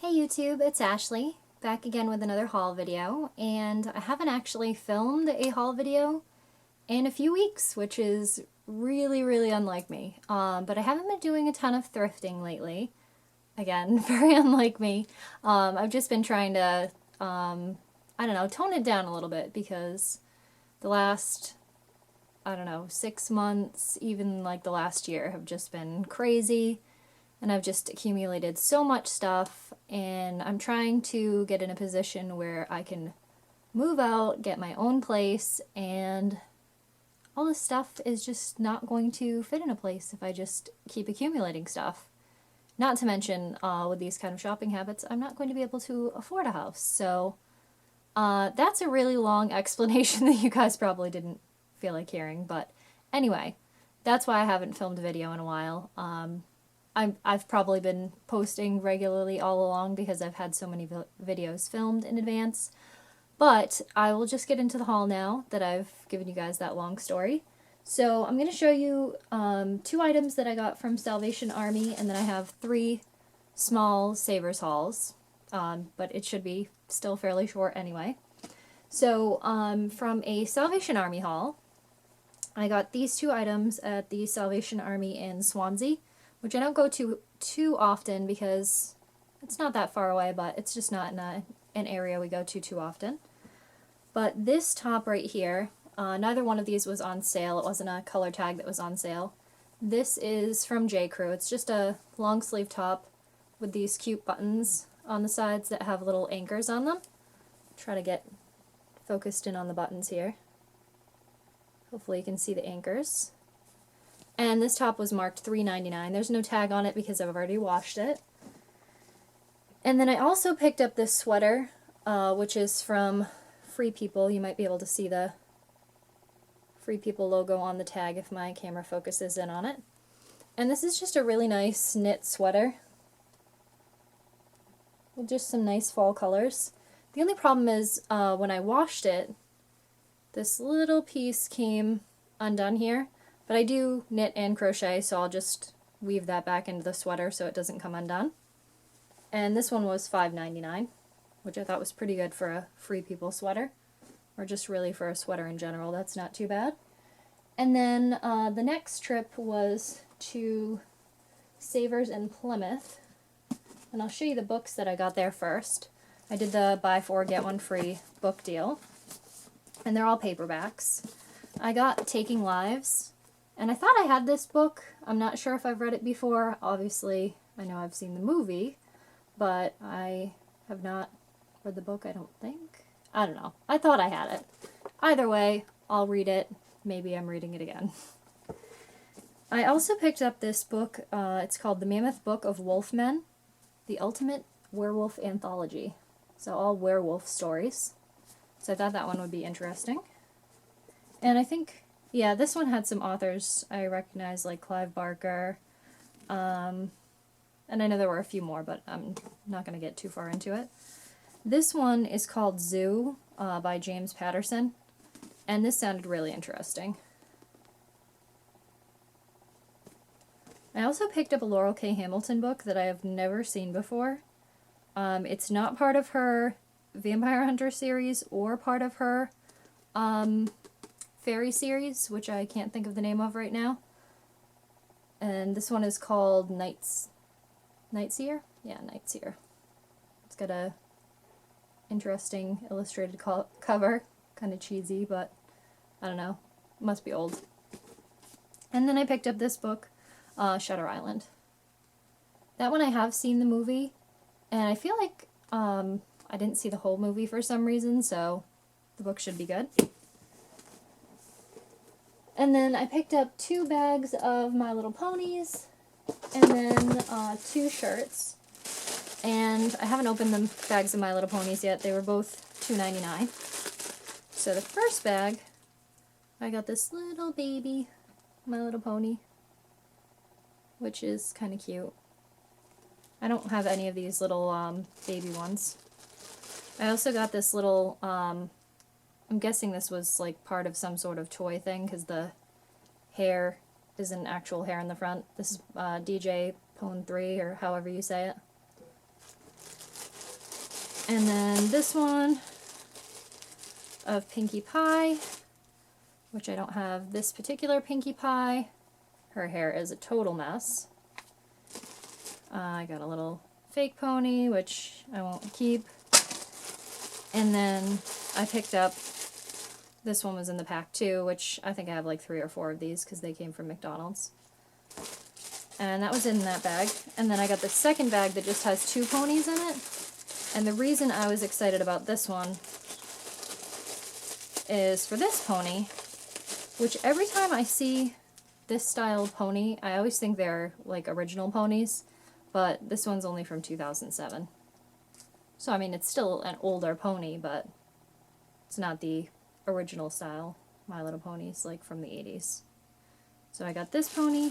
Hey YouTube, it's Ashley, back again with another haul video, and I haven't actually filmed a haul video in a few weeks, which is really unlike me. But I haven't been doing a ton of thrifting lately. Again, very unlike me. I've just been trying to, I don't know, tone it down a little bit because the last, I don't know, 6 months, even like the last year have just been crazy. And I've just accumulated so much stuff, and I'm trying to get in a position where I can move out, get my own place, and all this stuff is just not going to fit in a place if I just keep accumulating stuff. Not to mention, with these kind of shopping habits, I'm not going to be able to afford a house. So that's a really long explanation that you guys probably didn't feel like hearing, but anyway, that's why I haven't filmed a video in a while. I've probably been posting regularly all along because I've had so many videos filmed in advance. But I will just get into the haul now that I've given you guys that long story. So I'm going to show you 2 items that I got from Salvation Army, and then I have 3 small Savers hauls. But it should be still fairly short anyway. So from a Salvation Army haul, I got these 2 items at the Salvation Army in Swansea, which I don't go to too often because it's not that far away, but it's just not in an area we go to too often. But this top right here, neither one of these was on sale. It wasn't a color tag that was on sale. This is from J. Crew. It's just a long sleeve top with these cute buttons on the sides that have little anchors on them. Try to get focused in on the buttons here. Hopefully you can see the anchors. And this top was marked $3.99. There's no tag on it because I've already washed it. And then I also picked up this sweater, which is from Free People. You might be able to see the Free People logo on the tag if my camera focuses in on it. And this is just a really nice knit sweater with just some nice fall colors. The only problem is when I washed it, this little piece came undone here. But I do knit and crochet, so I'll just weave that back into the sweater so it doesn't come undone. And this one was $5.99, which I thought was pretty good for a Free People sweater. Or just really for a sweater in general, that's not too bad. And then the next trip was to Savers in Plymouth. And I'll show you the books that I got there first. I did the buy 4 get 1 free book deal. And they're all paperbacks. I got Taking Lives. And I thought I had this book. I'm not sure if I've read it before. Obviously, I know I've seen the movie, but I have not read the book, I don't think. I don't know. I thought I had it. Either way, I'll read it. Maybe I'm reading it again. I also picked up this book. It's called The Mammoth Book of Wolfmen, The Ultimate Werewolf Anthology. So all werewolf stories. So I thought that one would be interesting. And I think... yeah, this one had some authors I recognize, like Clive Barker, and I know there were a few more, but I'm not going to get too far into it. This one is called Zoo by James Patterson, and this sounded really interesting. I also picked up a Laurel K. Hamilton book that I have never seen before. It's not part of her Vampire Hunter series or part of her fairy series, which I can't think of the name of right now. And this one is called Nightseer? Yeah, Nightseer. It's got a interesting illustrated cover. Kind of cheesy, but I don't know. Must be old. And then I picked up this book, Shutter Island. That one I have seen the movie, and I feel like I didn't see the whole movie for some reason, so the book should be good. And then I picked up 2 bags of My Little Ponies, and then 2 shirts. And I haven't opened the bags of My Little Ponies yet. They were both $2.99. So the first bag, I got this little baby My Little Pony, which is kind of cute. I don't have any of these little baby ones. I also got this little... I'm guessing this was like part of some sort of toy thing because the hair isn't actual hair in the front. This is DJ Pone 3 or however you say it. And then this one of Pinkie Pie, which I don't have this particular Pinkie Pie. Her hair is a total mess. I got a little fake pony, which I won't keep. And then I picked up, this one was in the pack too, which I think I have like 3 or 4 of these because they came from McDonald's. And that was in that bag. And then I got the second bag that just has 2 ponies in it. And the reason I was excited about this one is for this pony, which every time I see this style of pony, I always think they're like original ponies, but this one's only from 2007. So I mean, it's still an older pony, but it's not the original style My Little Ponies like from the 80s. So I got this pony.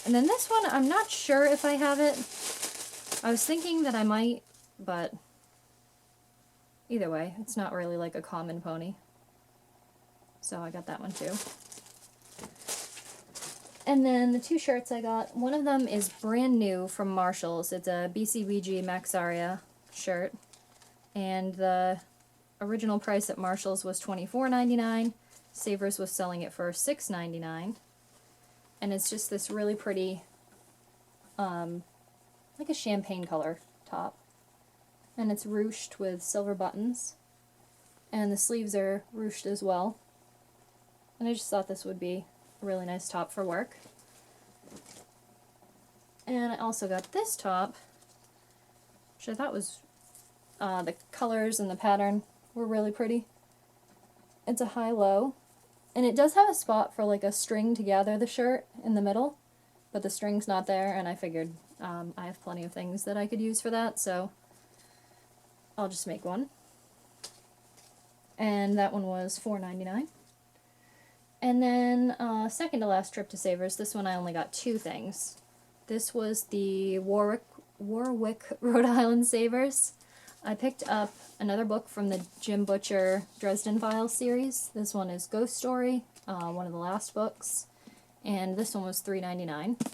And then this one, I'm not sure if I have it. I was thinking that I might, but either way, it's not really like a common pony. So I got that one too. And then the 2 shirts I got, one of them is brand new from Marshall's. It's a BCBG Max Aria shirt. And the original price at Marshall's was $24.99. Savers was selling it for $6.99. And it's just this really pretty, like a champagne color top. And it's ruched with silver buttons. And the sleeves are ruched as well. And I just thought this would be a really nice top for work. And I also got this top, which I thought was, the colors and the pattern were really pretty. It's a high-low. And it does have a spot for like a string to gather the shirt in the middle, but the string's not there, and I figured I have plenty of things that I could use for that, so I'll just make one. And that one was $4.99. And then second to last trip to Savers, this one I only got 2 things. This was the Warwick, Rhode Island Savers. I picked up another book from the Jim Butcher Dresden Files series. This one is Ghost Story, one of the last books, and this one was $3.99.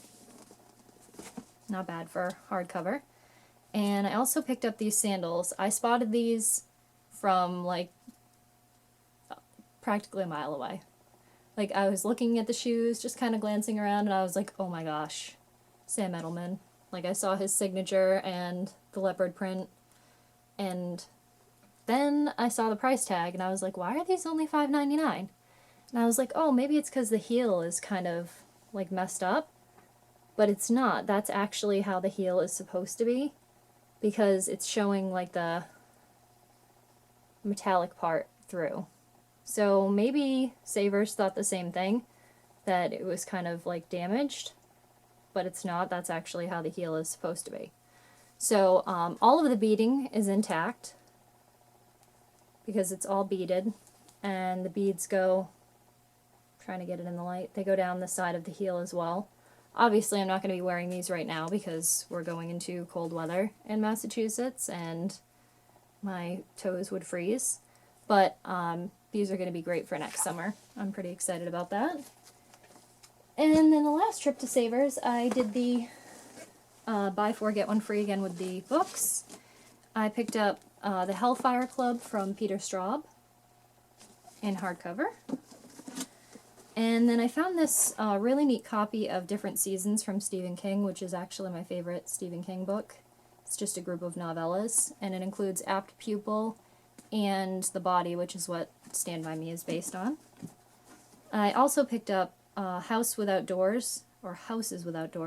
Not bad for hardcover. And I also picked up these sandals. I spotted these from like practically a mile away. Like I was looking at the shoes, just kind of glancing around, and I was like, oh my gosh, Sam Edelman. Like I saw his signature and the leopard print. And then I saw the price tag, and I was like, why are these only $5.99? And I was like, oh, maybe it's because the heel is kind of, like, messed up. But it's not. That's actually how the heel is supposed to be, because it's showing, like, the metallic part through. So maybe Savers thought the same thing, that it was kind of, like, damaged. But it's not. That's actually how the heel is supposed to be. So all of the beading is intact because it's all beaded, and the beads go, I'm trying to get it in the light, they go down the side of the heel as well. Obviously I'm not going to be wearing these right now because we're going into cold weather in Massachusetts and my toes would freeze, but these are going to be great for next summer. I'm pretty excited about that. And then the last trip to Savers, I did the buy 4 get 1 free again with the books. I picked up the Hellfire Club from Peter Straub in hardcover. And then I found this really neat copy of Different Seasons from Stephen King, which is actually my favorite Stephen King book. It's just a group of novellas, and it includes Apt Pupil and The Body, which is what Stand By Me is based on. I also picked up Houses Without Doors,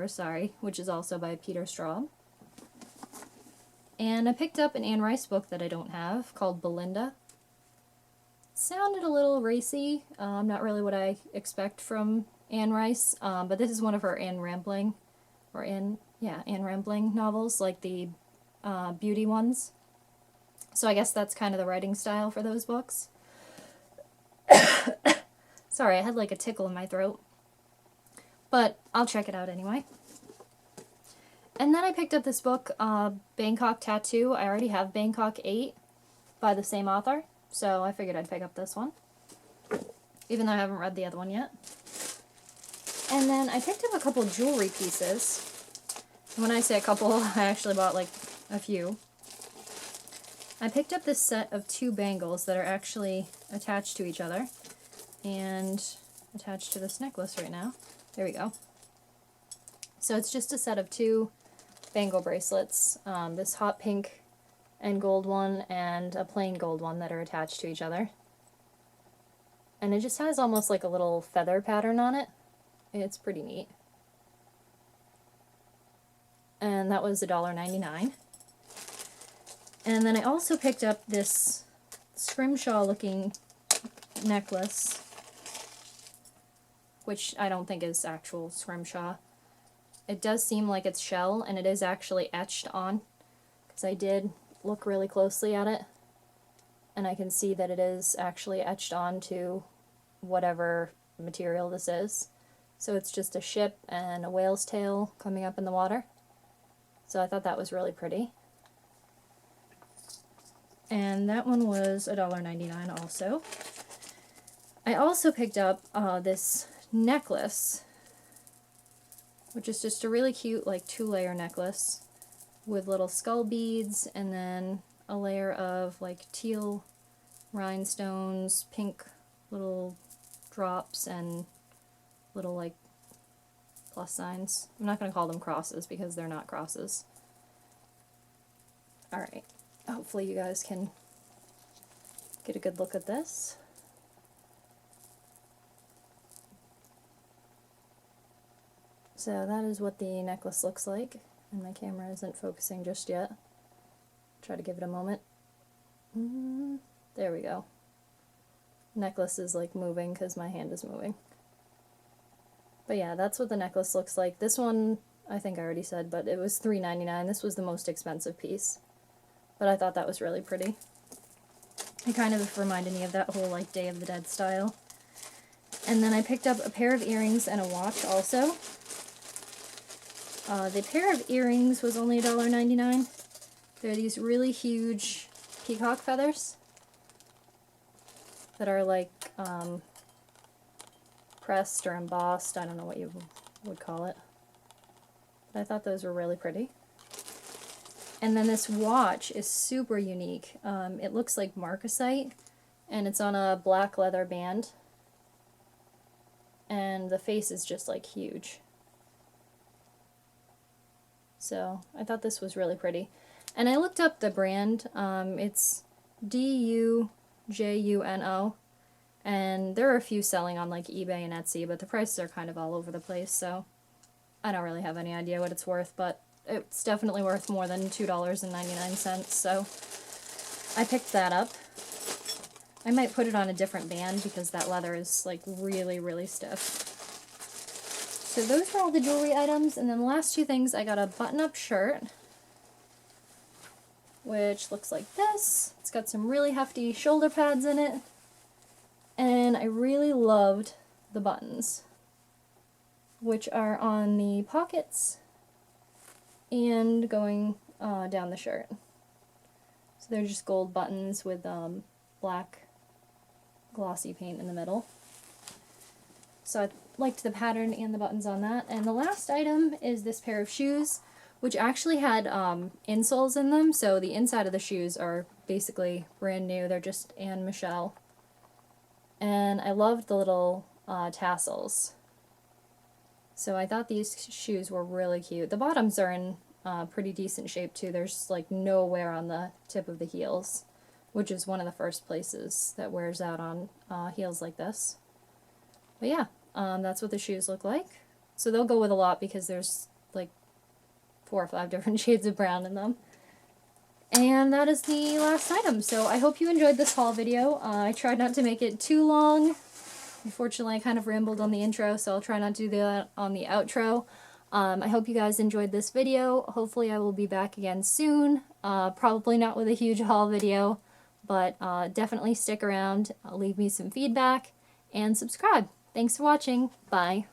sorry, which is also by Peter Straub. And I picked up an Anne Rice book that I don't have, called Belinda. Sounded a little racy, not really what I expect from Anne Rice, but this is one of her Anne Rambling novels, like the beauty ones. So I guess that's kind of the writing style for those books. Sorry, I had like a tickle in my throat. But I'll check it out anyway. And then I picked up this book, Bangkok Tattoo. I already have Bangkok 8 by the same author, so I figured I'd pick up this one, even though I haven't read the other one yet. And then I picked up a couple jewelry pieces. When I say a couple, I actually bought like a few. I picked up this set of 2 bangles that are actually attached to each other and attached to this necklace right now. There we go. So it's just a set of 2 bangle bracelets, this hot pink and gold one and a plain gold one that are attached to each other. And it just has almost like a little feather pattern on it. It's pretty neat. And that was $1.99. And then I also picked up this scrimshaw looking necklace, which I don't think is actual scrimshaw. It does seem like it's shell, and it is actually etched on, because I did look really closely at it, and I can see that it is actually etched onto whatever material this is. So it's just a ship and a whale's tail coming up in the water. So I thought that was really pretty. And that one was $1.99 also. I also picked up this necklace, which is just a really cute like 2-layer necklace with little skull beads and then a layer of like teal rhinestones, pink little drops, and little like plus signs. I'm not going to call them crosses because they're not crosses. Alright, hopefully you guys can get a good look at this. So that is what the necklace looks like, and my camera isn't focusing just yet. Try to give it a moment. There we go. Necklace is like moving because my hand is moving. But yeah, that's what the necklace looks like. This one, I think I already said, but it was $3.99. This was the most expensive piece. But I thought that was really pretty. It kind of reminded me of that whole like Day of the Dead style. And then I picked up a pair of earrings and a watch also. The pair of earrings was only $1.99. They're these really huge peacock feathers that are like pressed or embossed. I don't know what you would call it. But I thought those were really pretty. And then this watch is super unique. It looks like marcasite, and it's on a black leather band. And the face is just like huge. So I thought this was really pretty. And I looked up the brand. It's Dujuno, and there are a few selling on like eBay and Etsy, but the prices are kind of all over the place, so I don't really have any idea what it's worth, but it's definitely worth more than $2.99, so I picked that up. I might put it on a different band because that leather is like really, really stiff. So those were all the jewelry items, and then the last 2 things, I got a button-up shirt, which looks like this. It's got some really hefty shoulder pads in it, and I really loved the buttons, which are on the pockets and going down the shirt. So they're just gold buttons with black glossy paint in the middle. So I liked the pattern and the buttons on that. And the last item is this pair of shoes, which actually had insoles in them, so the inside of the shoes are basically brand new. They're just Anne Michelle. And I loved the little tassels. So I thought these shoes were really cute. The bottoms are in pretty decent shape too. There's like no wear on the tip of the heels, which is one of the first places that wears out on heels like this. But yeah, that's what the shoes look like. So they'll go with a lot because there's like 4 or 5 different shades of brown in them. And that is the last item. So I hope you enjoyed this haul video. I tried not to make it too long. Unfortunately, I kind of rambled on the intro, so I'll try not to do that on the outro. I hope you guys enjoyed this video. Hopefully I will be back again soon. Probably not with a huge haul video, but definitely stick around, leave me some feedback, and subscribe. Thanks for watching. Bye.